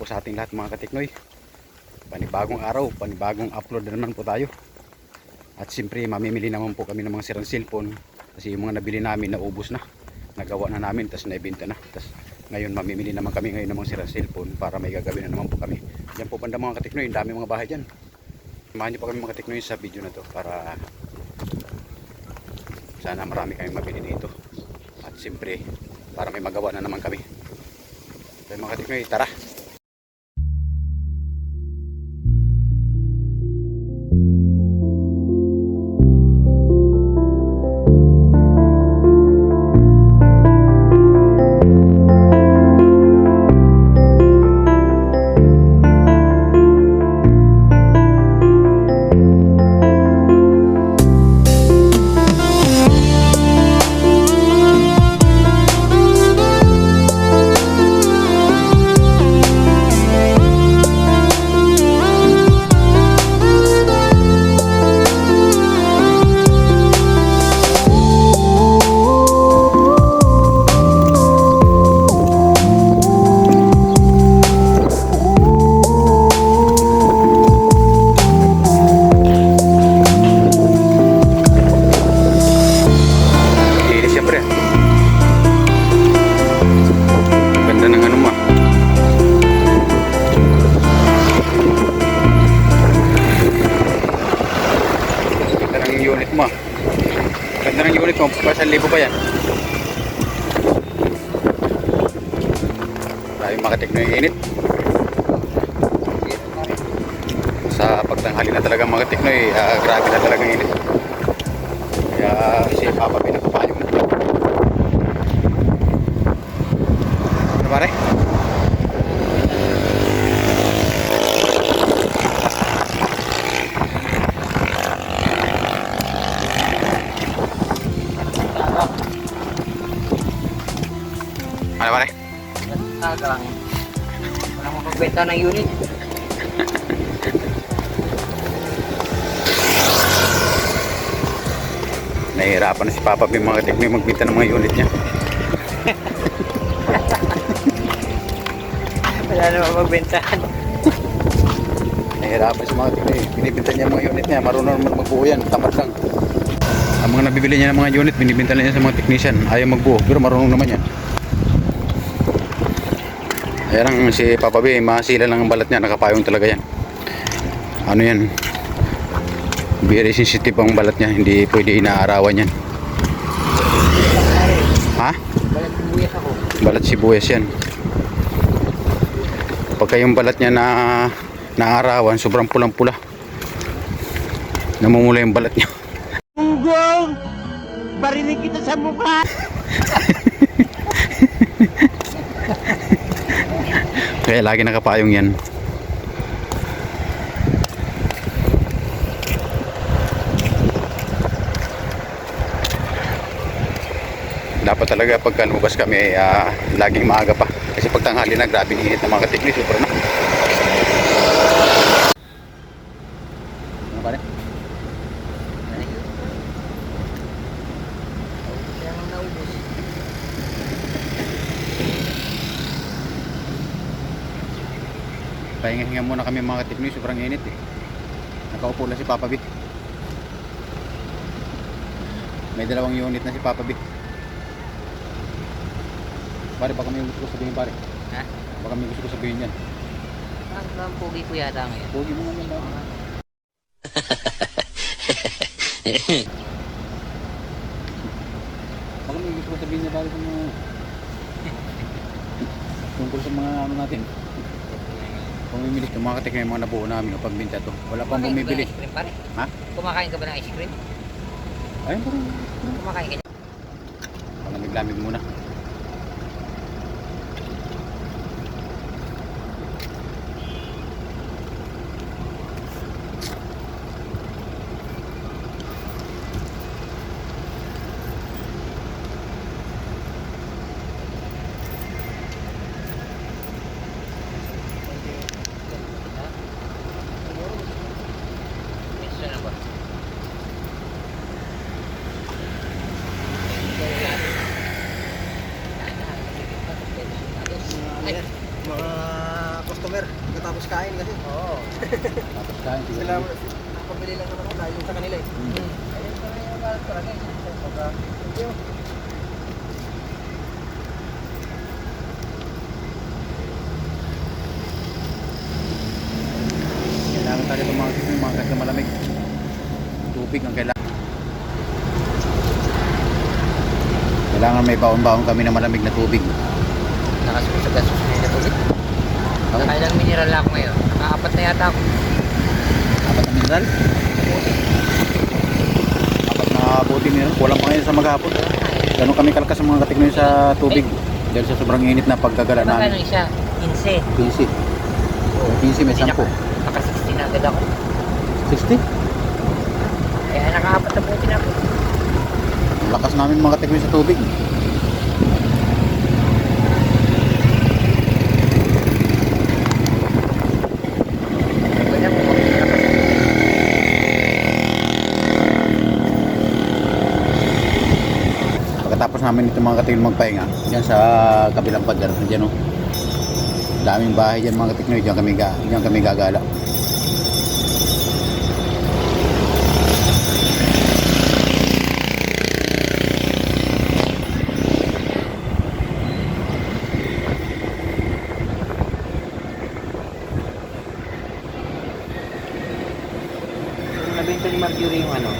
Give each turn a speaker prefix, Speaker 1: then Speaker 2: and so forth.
Speaker 1: po sa ating lahat mga katiknoy. Panibagong araw, panibagong upload na naman po tayo. At siyempre mamimili naman po kami ng mga sirang cellphone. Kasi yung mga nabili namin naubos na. Nagawa na namin, tas naibenta na. Tas ngayon mamimili naman kami ngayon ng mga sirang cellphone para may gagawin na naman po kami. Yan po banda mga katiknoy, dami mga bahay dyan. Samahan niyo pa kami mga katiknoy sa video na to para sana marami kami mabili dito. At siyempre para may magawa na naman kami. So mga katiknoy, tara! Ganda ng unit mo, pa 1,000 pa yan. Maraming mga katiknoy init. Sa pagtanghali na talagang mga katiknoy, grabe na talagang init. Kaya si Papa pinagpapayong na. Ano pare? Ano pare?
Speaker 2: Lang. Walang mapagbenta ng unit.
Speaker 1: Nahihirapan na si Papa Bim mga katiknoy magbenta ng mga unit niya.
Speaker 2: Wala na mapagbentahan.
Speaker 1: Nahihirapan si mga katiknoy. Binibenta niya mga unit niya. Marunong naman magbuo yan. Tamad lang. Ang mga nabibili niya ng mga unit, binibenta niya sa mga technician. Ayaw magbuo. Pero marunong naman yan. Ayan lang si Papa B, masila lang ang balat niya, nakapayong talaga yan. Ano yan? Very sensitive ang balat niya, hindi pwede inaarawan yan. Ha?
Speaker 2: Balat sibuyas ako.
Speaker 1: Balat sibuyas yan. Pagka yung balat niya na naarawan, sobrang pulang-pula. Namumula yung balat niya.
Speaker 2: Unggong! Barinig kita sa mukha!
Speaker 1: Kaya lagi nakapayong yan. Dapat talaga pagka lumabas kami laging maaga pa. Kasi pag tanghali na grabe init ng mga katiknoy. Super na. Ano ba rin?
Speaker 2: Kaya nang naubos.
Speaker 1: Pahinga-hinga muna kami mga katiknoy, sobrang init eh. Nakaupo lang si Papa B. May dalawang unit na si Papa B. Pare, baka may gusto ko sabihin pare.
Speaker 2: Ha?
Speaker 1: Baka may gusto ko sabihin yan.
Speaker 2: Ang pogi ko yata ngayon.
Speaker 1: Pogi mo nga yan daw. Baka may gusto ko sabihin niya pare sa mga tungkol sa mga ano natin. Pamimili ito mga katiknoy, mga nabuo namin o pagbinta to. Wala pang bumibili.
Speaker 2: Ice cream, pare?
Speaker 1: Ha?
Speaker 2: Kumakain ka ba ng ice cream?
Speaker 1: Ayun pare.
Speaker 2: Kumakain ka.
Speaker 1: Lamig-lamig muna. Tapos kain.
Speaker 3: Sila, nakapabili lang naman ako layo sa kanila eh. Ayun pa rin yung kalat talaga eh. Pagka, thank you.
Speaker 1: Kailangan tayo itong mga kahit malamig. Tubig ang kailangan. Kailangan may baon-baon kami na malamig na tubig.
Speaker 2: Nakasusagastos na yung tubig. Nakailang mineral lang ako ngayon. Nakaapat na yata ako.
Speaker 1: Apat na mineral. Apat na buti mineral. Kulang pa ngayon sa maghapon. Ganun kami kalakas ang mga katignoy sa tubig. Dahil sa sobrang init na pagkagala
Speaker 2: Magkano
Speaker 1: namin.
Speaker 2: isa? 15.
Speaker 1: 15. Yung 15 may 10.
Speaker 2: Naka 60 na agad ako.
Speaker 1: 60.
Speaker 2: Kaya nakaapat na buti na ako.
Speaker 1: Ang lakas namin mga katignoy sa tubig.
Speaker 2: Kaya po, malakas.
Speaker 1: Pagkatapos namin ito mga katignoy magpahinga, diyan sa kabilang pader, diyan o. Daming bahay diyan mga katignoy, diyan kami gagala.
Speaker 3: Nabenta ni Marjorie yung ano,